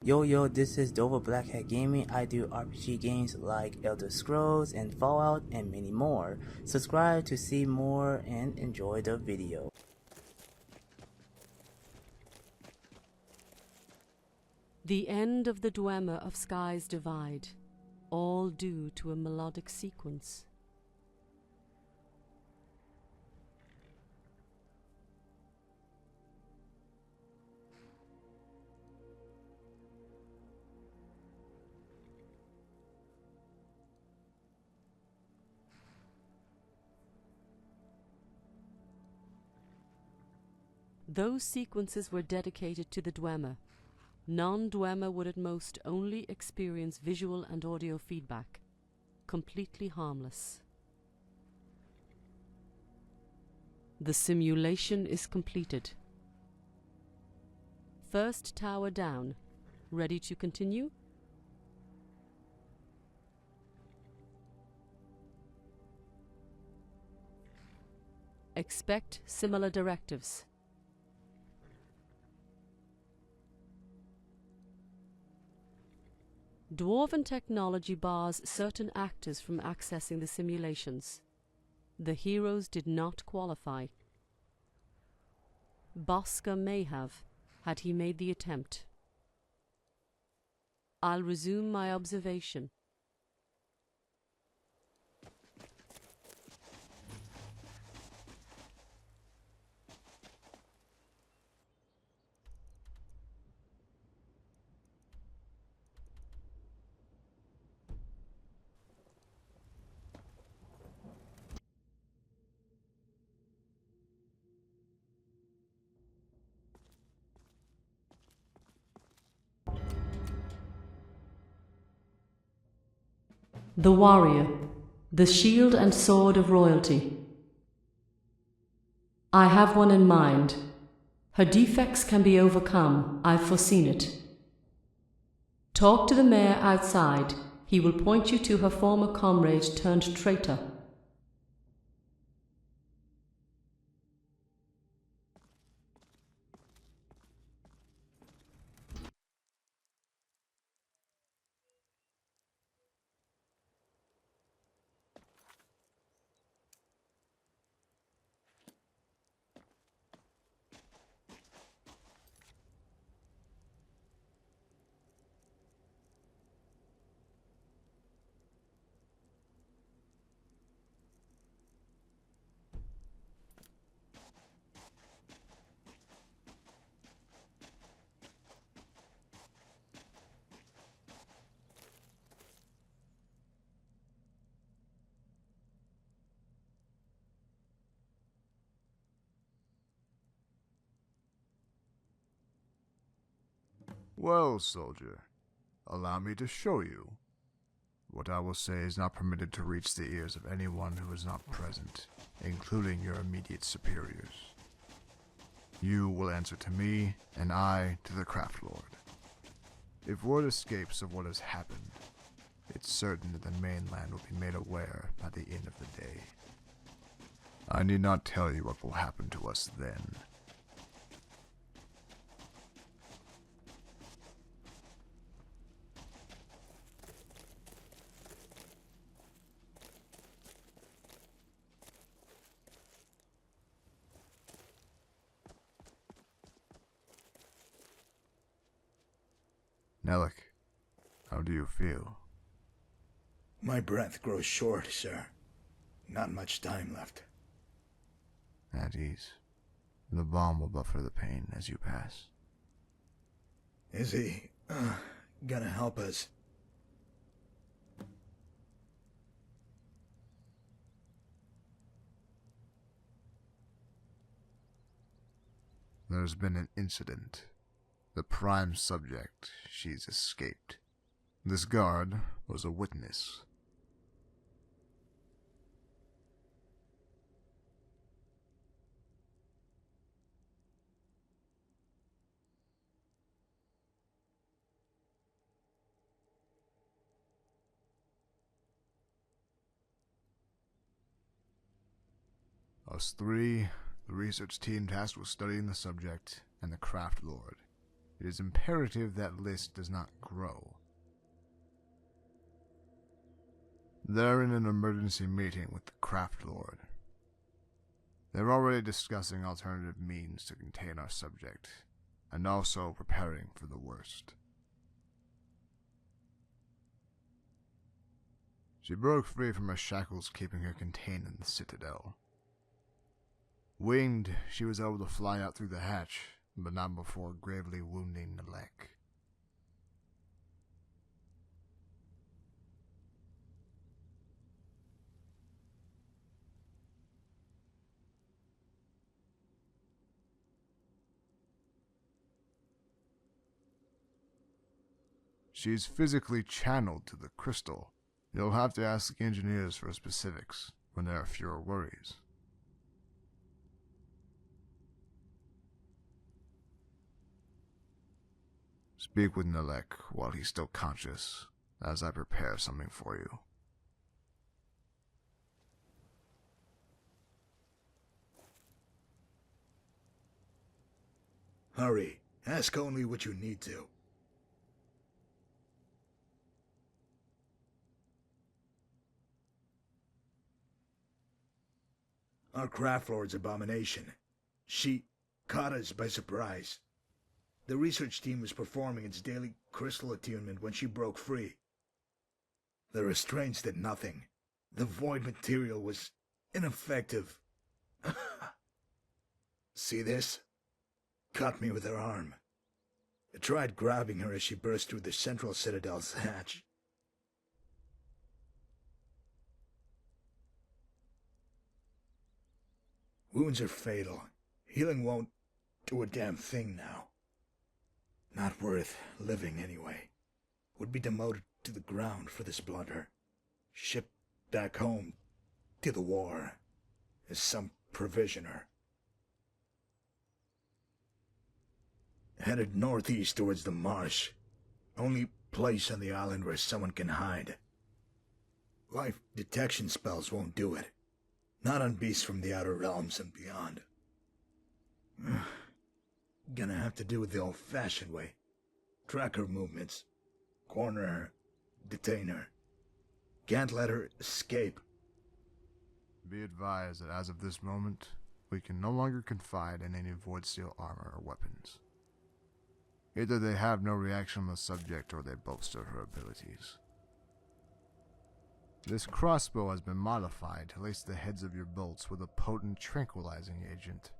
Yo, this is Dova Blackhat Gaming. I do RPG games like Elder Scrolls and Fallout and many more. Subscribe to see more and enjoy the video. The end of the Dwemer of Sky's Divide, all due to a melodic sequence. Those sequences were dedicated to the Dwemer. Non-Dwemer would at most only experience visual and audio feedback, completely harmless. The simulation is completed. First tower down. Ready to continue? Expect similar directives. Dwarven technology bars certain actors from accessing the simulations. The heroes did not qualify. Bosca may have, had he made the attempt. I'll resume my observation. The warrior, the shield and sword of royalty. I have one in mind. Her defects can be overcome, I've foreseen it. Talk to the mayor outside. He will point you to her former comrade turned traitor. Well, soldier, allow me to show you. What I will say is not permitted to reach the ears of anyone who is not present, including your immediate superiors. You will answer to me, and I to the Craft Lord. If word escapes of what has happened, it's certain that the mainland will be made aware by the end of the day. I need not tell you what will happen to us then. Nellic, how do you feel? My breath grows short, sir. Not much time left. At ease. The balm will buffer the pain as you pass. Is he gonna help us? There's been an incident. The prime subject, she's escaped. This guard was a witness. Us three, the research team tasked with studying the subject, and the Craft Lord. It is imperative that list does not grow. They're in an emergency meeting with the Craft Lord. They're already discussing alternative means to contain our subject, and also preparing for the worst. She broke free from her shackles keeping her contained in the Citadel. Winged, she was able to fly out through the hatch, but not before gravely wounding Nalek. She's physically channeled to the crystal. You'll have to ask the engineers for specifics when there are fewer worries. Speak with Nalek while he's still conscious, as I prepare something for you. Hurry. Ask only what you need to. Our Craft Lord's abomination. She caught us by surprise. The research team was performing its daily crystal attunement when she broke free. The restraints did nothing. The void material was ineffective. See this? Caught me with her arm. I tried grabbing her as she burst through the central citadel's hatch. Wounds are fatal. Healing won't do a damn thing now. Not worth living anyway. Would be demoted to the ground for this blunder. Shipped back home to the war as some provisioner. Headed northeast towards the marsh. Only place on the island where someone can hide. Life detection spells won't do it. Not on beasts from the outer realms and beyond. Gonna have to do it the old-fashioned way. Track her movements. Corner her. Detain her. Can't let her escape. Be advised that as of this moment, we can no longer confide in any void steel armor or weapons. Either they have no reaction on the subject or they boast of her abilities. This crossbow has been modified to lace the heads of your bolts with a potent tranquilizing agent.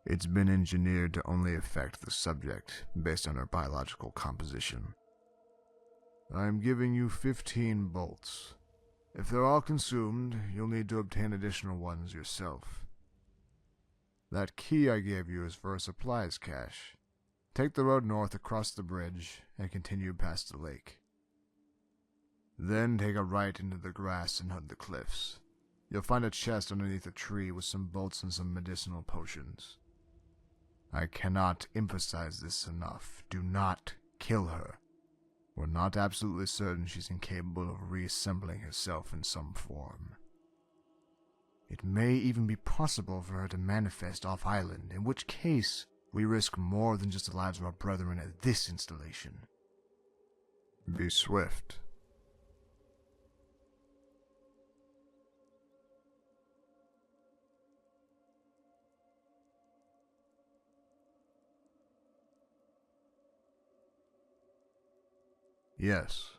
It's been engineered to only affect the subject based on her biological composition. I am giving you 15 bolts. If they're all consumed, you'll need to obtain additional ones yourself. That key I gave you is for a supplies cache. Take the road north across the bridge and continue past the lake. Then take a right into the grass and hug the cliffs. You'll find a chest underneath a tree with some bolts and some medicinal potions. I cannot emphasize this enough. Do not kill her. We're not absolutely certain she's incapable of reassembling herself in some form. It may even be possible for her to manifest off-island, in which case we risk more than just the lives of our brethren at this installation. Be swift. Yes,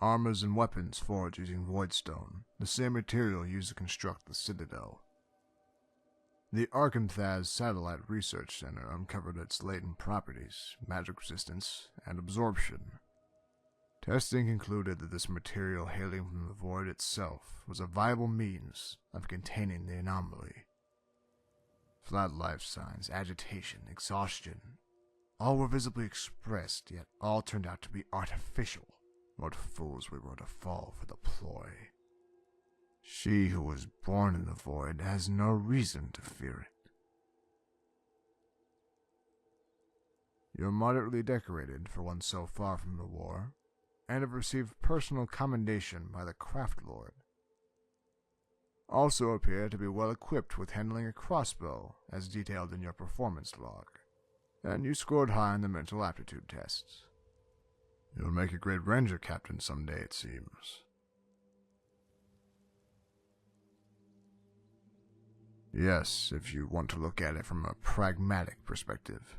armors and weapons forged using voidstone, the same material used to construct the Citadel. The Arkanthaz Satellite Research Center uncovered its latent properties, magic resistance, and absorption. Testing concluded that this material hailing from the void itself was a viable means of containing the anomaly. Flat life signs, agitation, exhaustion, all were visibly expressed, yet all turned out to be artificial. What fools we were to fall for the ploy. She who was born in the void has no reason to fear it. You're moderately decorated for one so far from the war, and have received personal commendation by the Craft Lord. Also appear to be well equipped with handling a crossbow, as detailed in your performance log. and you scored high on the mental aptitude tests. You'll make a great ranger captain someday, it seems. Yes, if you want to look at it from a pragmatic perspective.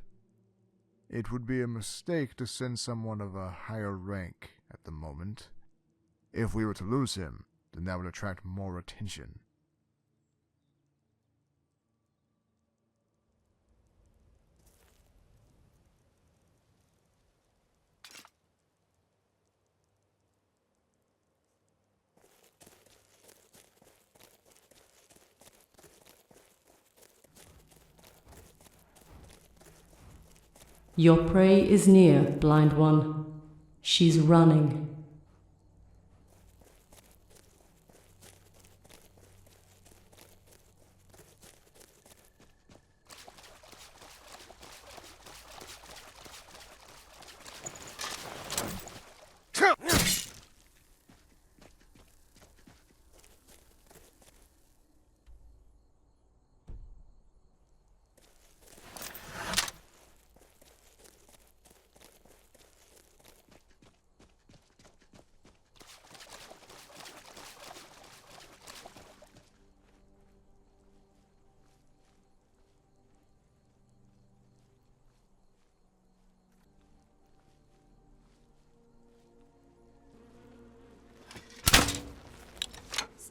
It would be a mistake to send someone of a higher rank at the moment. If we were to lose him, then that would attract more attention. Your prey is near, blind one. She's running.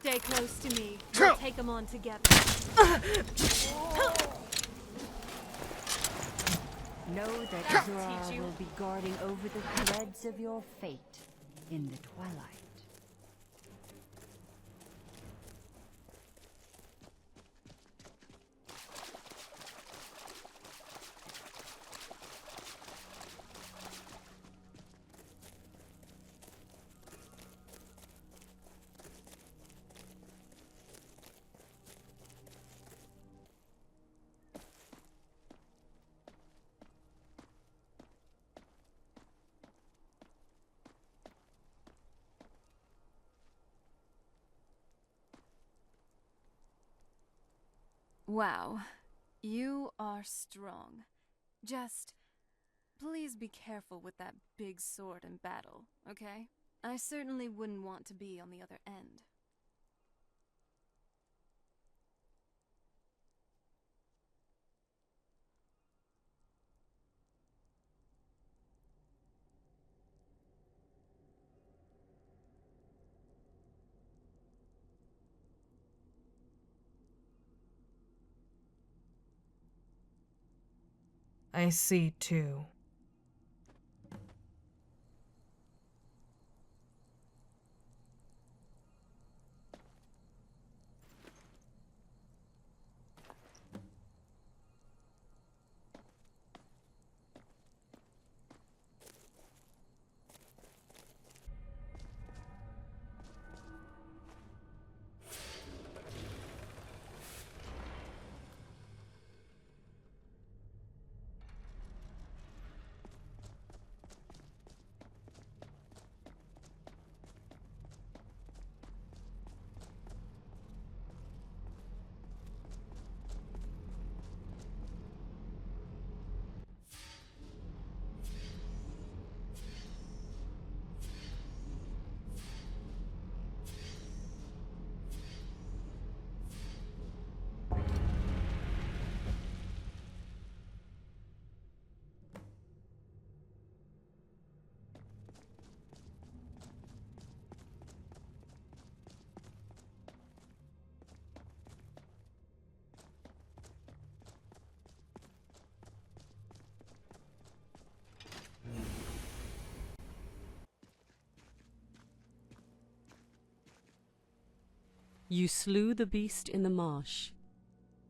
Stay close to me. We'll take them on together. Know that Zora will be guarding over the threads of your fate in the twilight. Wow, you are strong. Just, please be careful with that big sword in battle, okay? I certainly wouldn't want to be on the other end. I see too. You slew the beast in the marsh.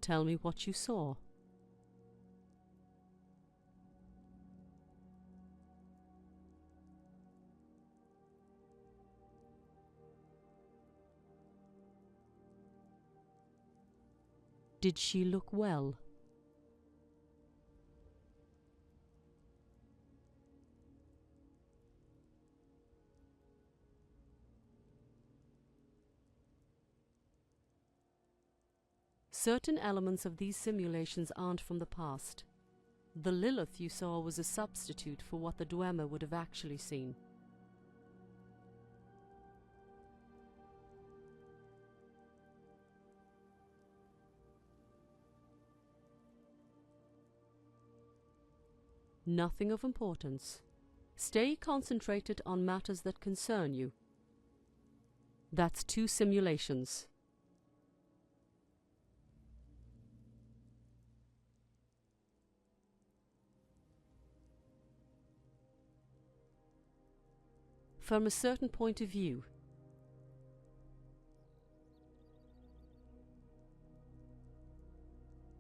Tell me what you saw. Did she look well? Certain elements of these simulations aren't from the past. The Lilith you saw was a substitute for what the Dwemer would have actually seen. Nothing of importance. Stay concentrated on matters that concern you. That's 2 simulations. From a certain point of view.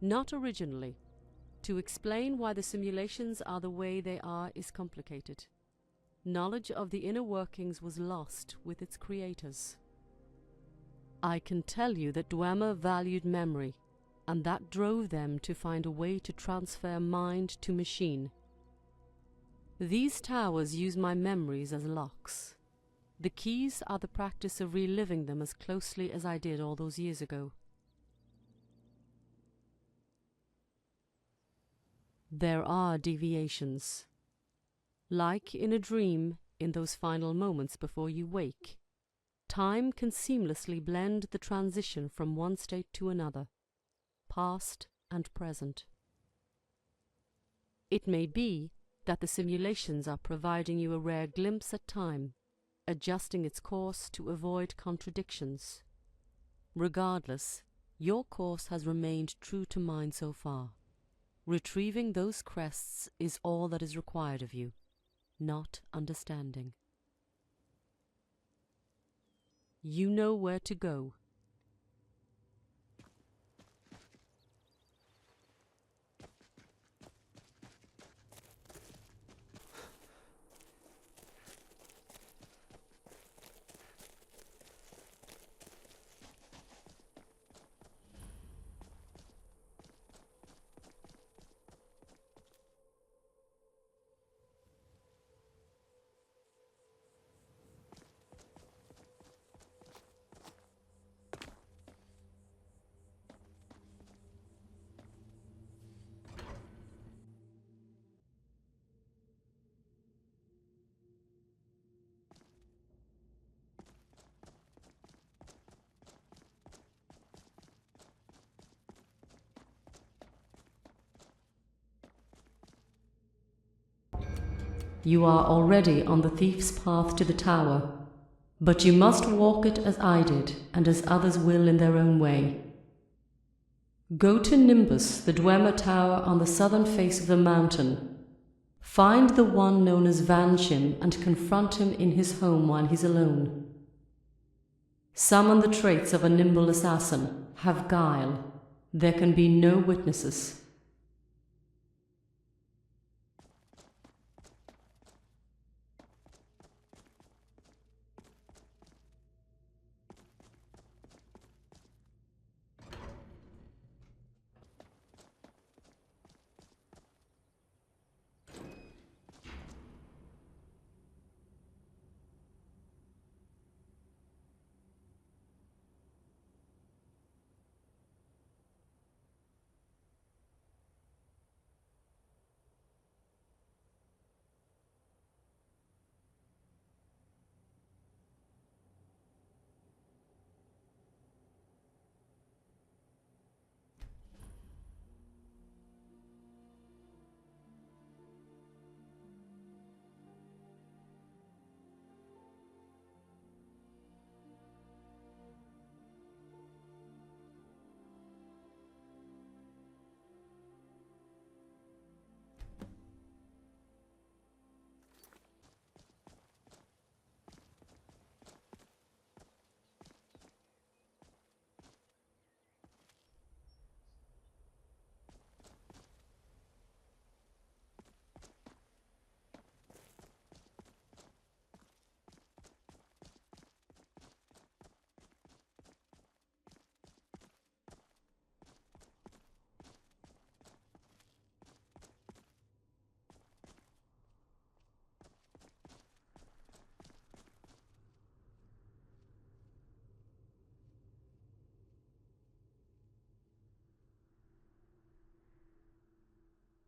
Not originally. To explain why the simulations are the way they are is complicated. Knowledge of the inner workings was lost with its creators. I can tell you that Dwemer valued memory, and that drove them to find a way to transfer mind to machine. These towers use my memories as locks. The keys are the practice of reliving them as closely as I did all those years ago. There are deviations. Like in a dream, in those final moments before you wake, time can seamlessly blend the transition from one state to another, past and present. It may be that the simulations are providing you a rare glimpse at time, adjusting its course to avoid contradictions. Regardless, your course has remained true to mine so far. Retrieving those crests is all that is required of you, not understanding. You know where to go. You are already on the thief's path to the tower, but you must walk it as I did, and as others will in their own way. Go to Nimbus, the Dwemer tower on the southern face of the mountain. Find the one known as Vanshim and confront him in his home while he's alone. Summon the traits of a nimble assassin, have guile. There can be no witnesses.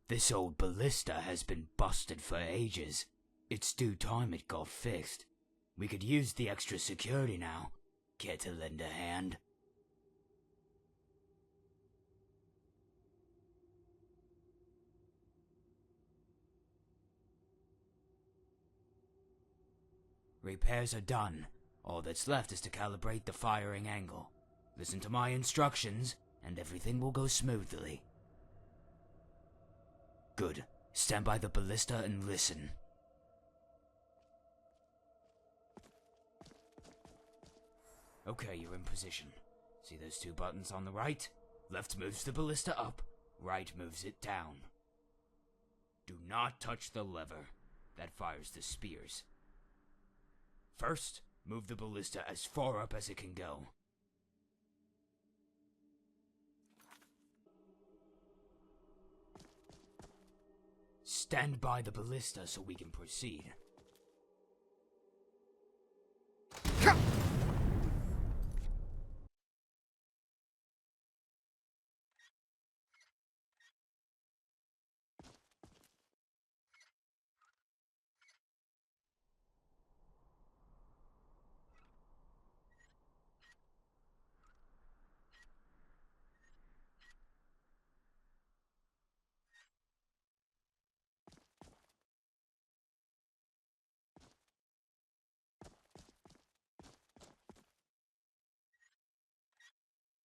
This old ballista has been busted for ages. It's due time it got fixed. We could use the extra security now. Care to lend a hand? Repairs are done. All that's left is to calibrate the firing angle. Listen to my instructions, and everything will go smoothly. Good. Stand by the ballista and listen. Okay, you're in position. See those two buttons on the right? Left moves the ballista up, right moves it down. Do not touch the lever. That fires the spears. First, move the ballista as far up as it can go. Stand by the ballista so we can proceed.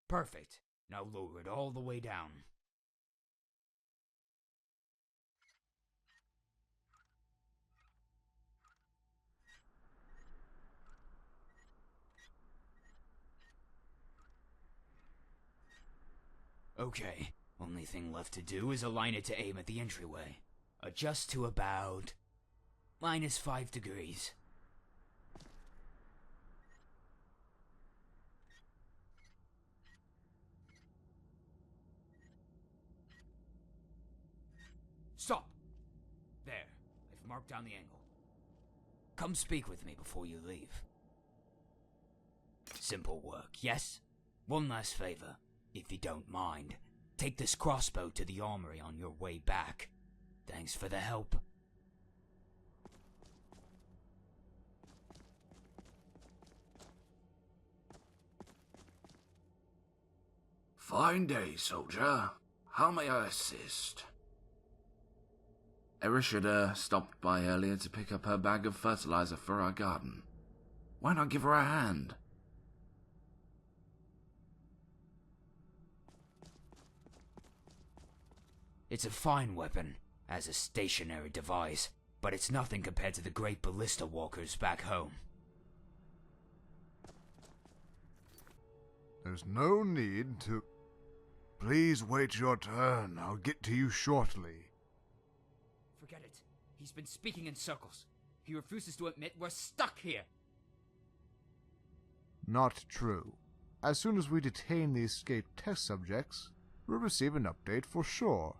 Perfect. Now lower it all the way down. Okay, only thing left to do is align it to aim at the entryway. Adjust to about -5 degrees. Stop! There, I've marked down the angle. Come speak with me before you leave. Simple work, yes? One last favor, if you don't mind. Take this crossbow to the armory on your way back. Thanks for the help. Fine day, soldier. How may I assist? Erishida stopped by earlier to pick up her bag of fertilizer for our garden. Why not give her a hand? It's a fine weapon, as a stationary device, but it's nothing compared to the great ballista walkers back home. There's no need to... Please wait your turn. I'll get to you shortly. Forget it. He's been speaking in circles. He refuses to admit we're stuck here. Not true. As soon as we detain the escaped test subjects, we'll receive an update for sure.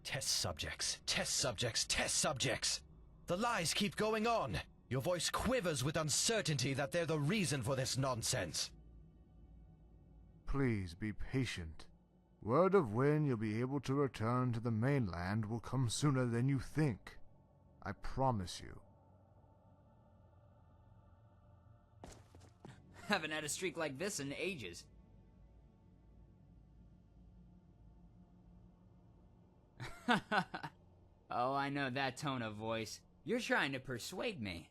Test subjects, test subjects, test subjects. The lies keep going on. Your voice quivers with uncertainty that they're the reason for this nonsense. Please be patient. Word of when you'll be able to return to the mainland will come sooner than you think. I promise you. Haven't had a streak like this in ages. Oh, I know that tone of voice. You're trying to persuade me.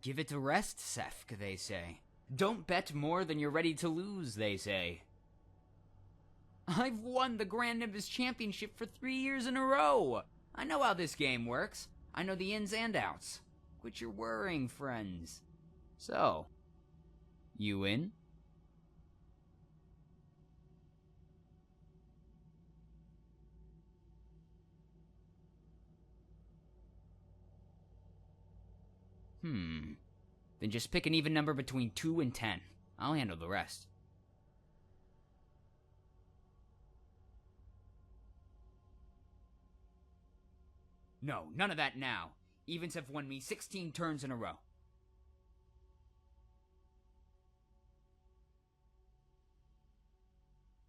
Give it a rest, Sefk, they say. Don't bet more than you're ready to lose, they say. I've won the Grand Nimbus Championship for 3 years in a row. I know how this game works. I know the ins and outs. Quit your worrying, friends. So, you in? Then just pick an even number between 2 and 10. I'll handle the rest. No, none of that now. Evens have won me 16 turns in a row.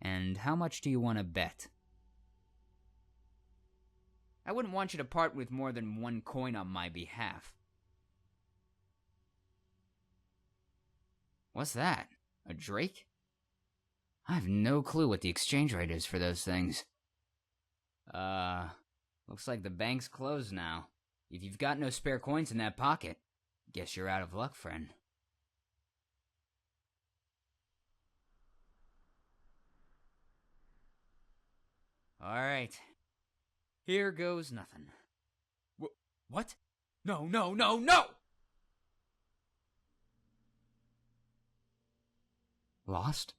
And how much do you want to bet? I wouldn't want you to part with more than 1 coin on my behalf. What's that? A drake? I have no clue what the exchange rate is for those things. Looks like the bank's closed now. If you've got no spare coins in that pocket, guess you're out of luck, friend. Alright. Here goes nothing. What? No, no, no, no! Lost?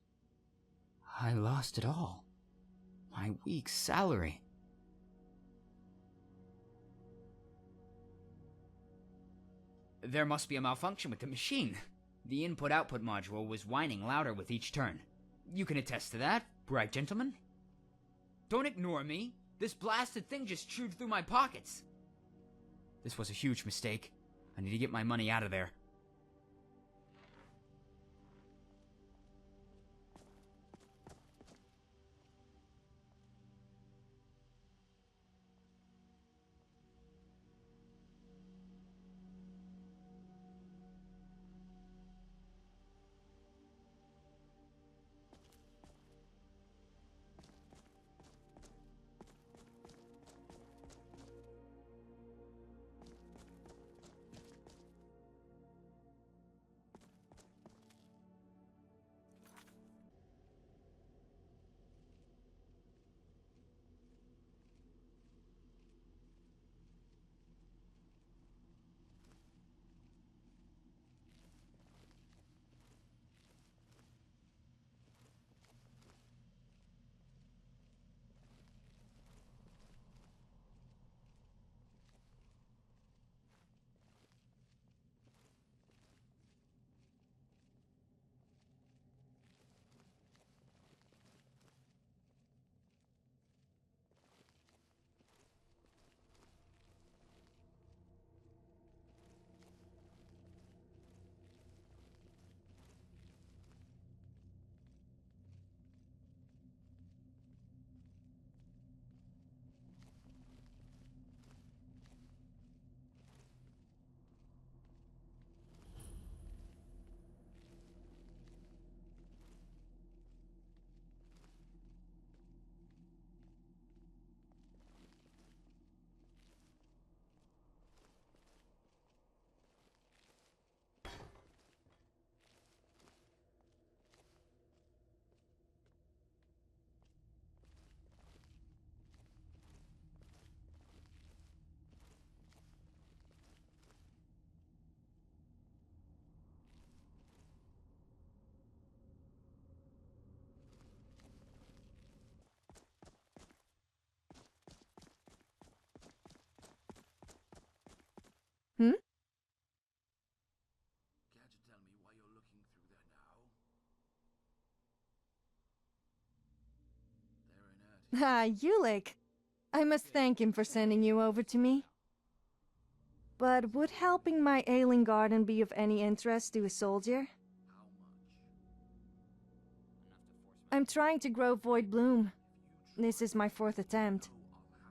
I lost it all. My week's salary. There must be a malfunction with the machine. The input-output module was whining louder with each turn. You can attest to that, right, gentlemen? Don't ignore me. This blasted thing just chewed through my pockets. This was a huge mistake. I need to get my money out of there. Hmm? Care to tell me why you're looking through there now? They're inert. Ah, Ulick. I must thank him for sending you over to me. But would helping my ailing garden be of any interest to a soldier? How much? I'm trying to grow Void Bloom. This is my 4th attempt.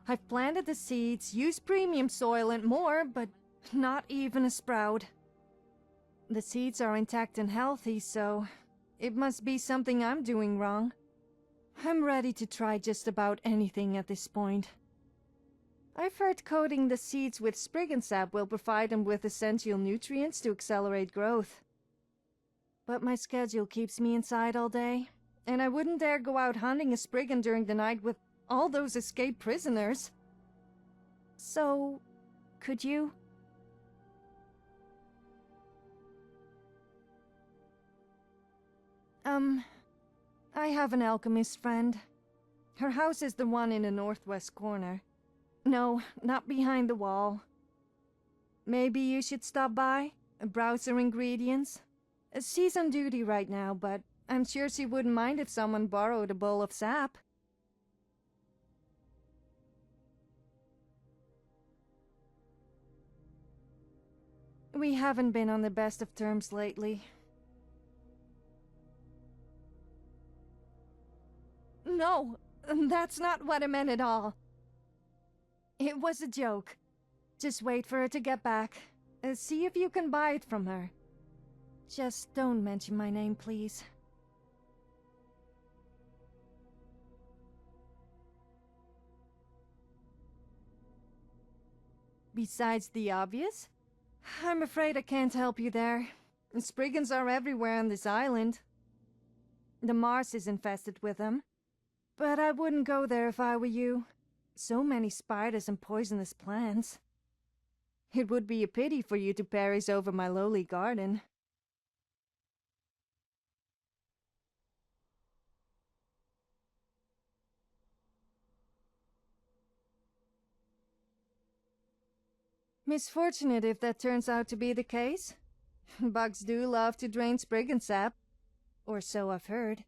I've planted the seeds, used premium soil and more, but not even a sprout. The seeds are intact and healthy, so it must be something I'm doing wrong. I'm ready to try just about anything at this point. I've heard coating the seeds with Spriggan sap will provide them with essential nutrients to accelerate growth. But my schedule keeps me inside all day, and I wouldn't dare go out hunting a Spriggan during the night with all those escaped prisoners. So, could you? I have an alchemist friend. Her house is the one in the northwest corner. No, not behind the wall. Maybe you should stop by, browse her ingredients. She's on duty right now, but I'm sure she wouldn't mind if someone borrowed a bowl of sap. We haven't been on the best of terms lately. No, that's not what I meant at all. It was a joke. Just wait for her to get back. See if you can buy it from her. Just don't mention my name, please. Besides the obvious, I'm afraid I can't help you there. Spriggans are everywhere on this island. The Mars is infested with them. But I wouldn't go there if I were you. So many spiders and poisonous plants. It would be a pity for you to perish over my lowly garden. Misfortunate if that turns out to be the case. Bugs do love to drain Spriggan sap. Or so I've heard.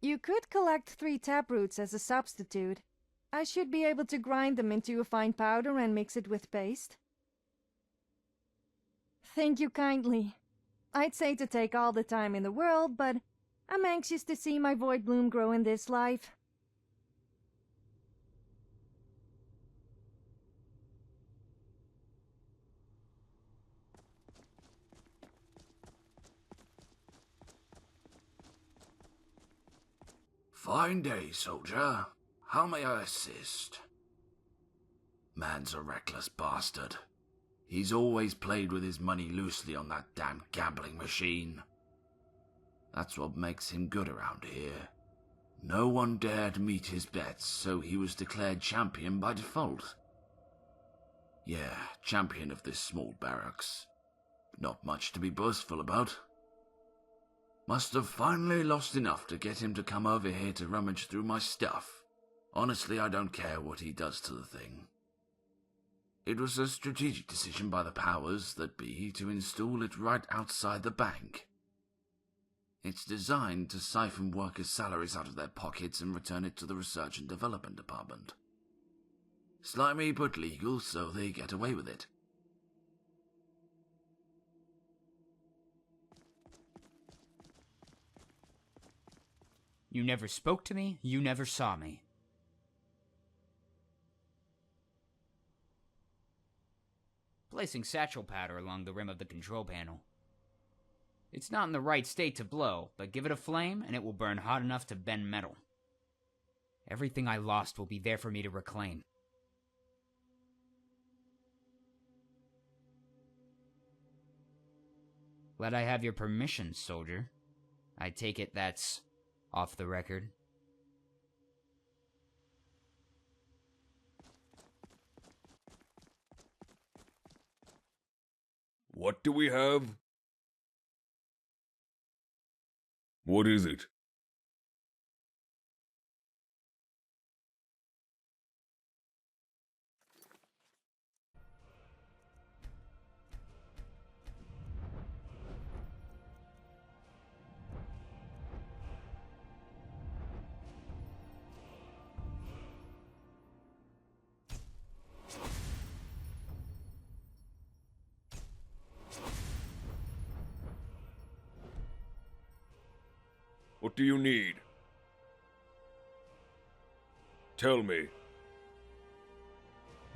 You could collect 3 taproots as a substitute. I should be able to grind them into a fine powder and mix it with paste. Thank you kindly. I'd say to take all the time in the world, but I'm anxious to see my void bloom grow in this life. Fine day, soldier. How may I assist? Man's a reckless bastard. He's always played with his money loosely on that damn gambling machine. That's what makes him good around here. No one dared meet his bets, so he was declared champion by default. Yeah, champion of this small barracks. Not much to be boastful about. Must have finally lost enough to get him to come over here to rummage through my stuff. Honestly, I don't care what he does to the thing. It was a strategic decision by the powers that be to install it right outside the bank. It's designed to siphon workers' salaries out of their pockets and return it to the research and development department. Slimy but legal, so they get away with it. You never spoke to me, you never saw me. Placing satchel powder along the rim of the control panel. It's not in the right state to blow, but give it a flame and it will burn hot enough to bend metal. Everything I lost will be there for me to reclaim. Glad I have your permission, soldier. I take it that's off the record. What do we have? What is it? What do you need? Tell me.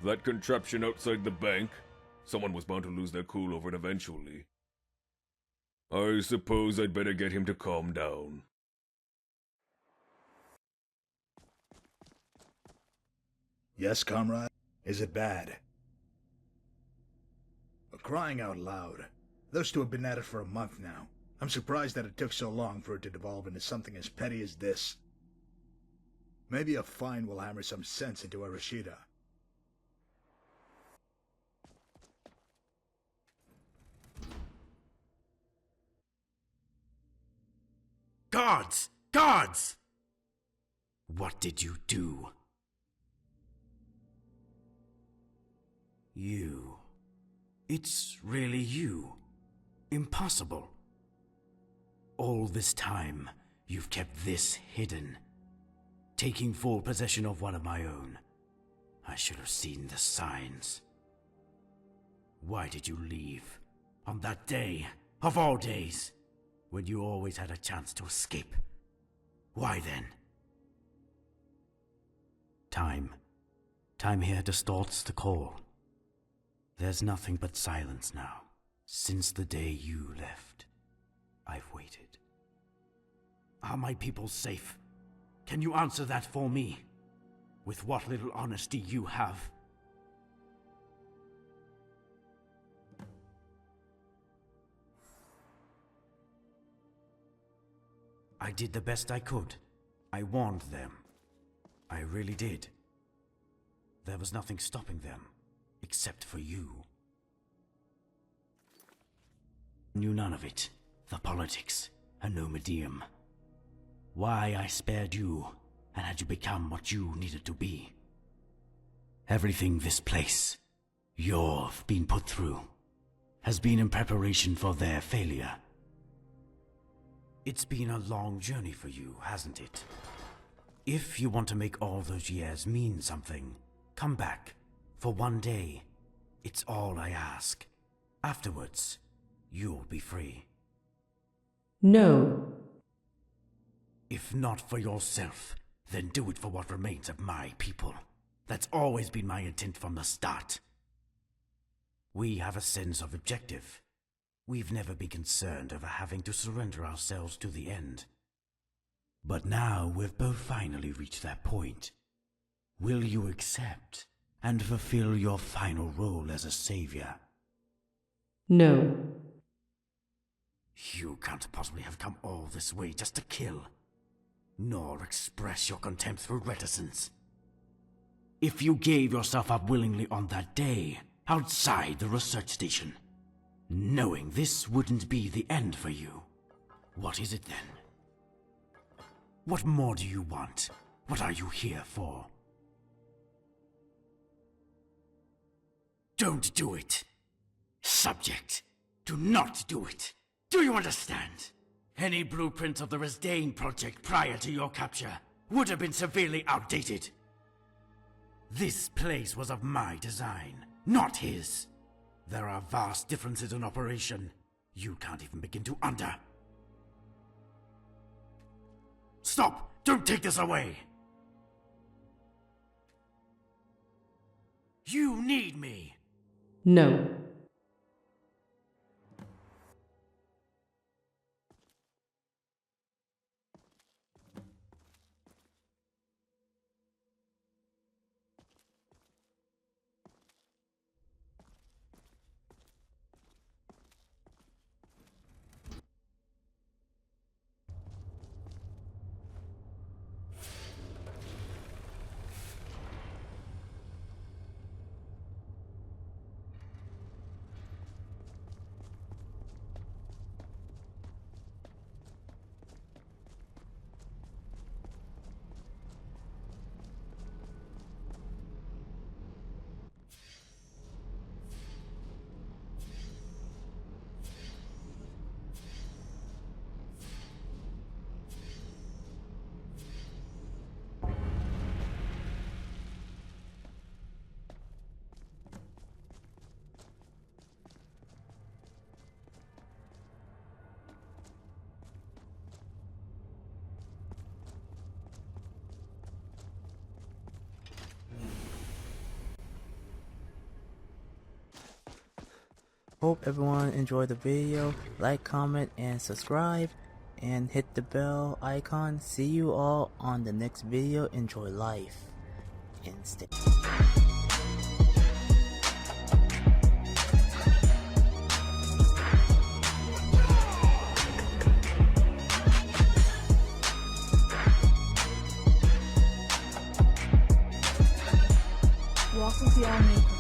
That contraption outside the bank? Someone was bound to lose their cool over it eventually. I suppose I'd better get him to calm down. Yes, comrade? Is it bad? Crying out loud. Those two have been at it for a month now. I'm surprised that it took so long for it to devolve into something as petty as this. Maybe a fine will hammer some sense into Arashida. Guards! Guards! What did you do? You. It's really you. Impossible. All this time, you've kept this hidden. Taking full possession of one of my own. I should have seen the signs. Why did you leave? On that day, of all days, when you always had a chance to escape. Why then? Time Time here distorts the call. There's nothing but silence now. Since the day you left, I've waited. Are my people safe? Can you answer that for me? With what little honesty you have. I did the best I could. I warned them. I really did. There was nothing stopping them, except for you. Knew none of it. The politics, a nomadium. Why I spared you, and had you become what you needed to be. Everything this place, you've been put through, has been in preparation for their failure. It's been a long journey for you, hasn't it? If you want to make all those years mean something, come back. For one day. It's all I ask. Afterwards, you'll be free. No. If not for yourself, then do it for what remains of my people. That's always been my intent from the start. We have a sense of objective. We've never been concerned over having to surrender ourselves to the end. But now we've both finally reached that point. Will you accept and fulfill your final role as a savior? No. You can't possibly have come all this way just to kill, nor express your contempt through reticence. If you gave yourself up willingly on that day, outside the research station, knowing this wouldn't be the end for you, what is it then? What more do you want? What are you here for? Don't do it! Subject, do not do it! Do you understand? Any blueprint of the Resdane project prior to your capture would have been severely outdated. This place was of my design, not his. There are vast differences in operation you can't even begin to under. Stop! Don't take this away! You need me! No. Hope everyone enjoyed the video. Like, comment, and subscribe. And hit the bell icon. See you all on the next video. Enjoy life. And stay. Walk with the All-Maker.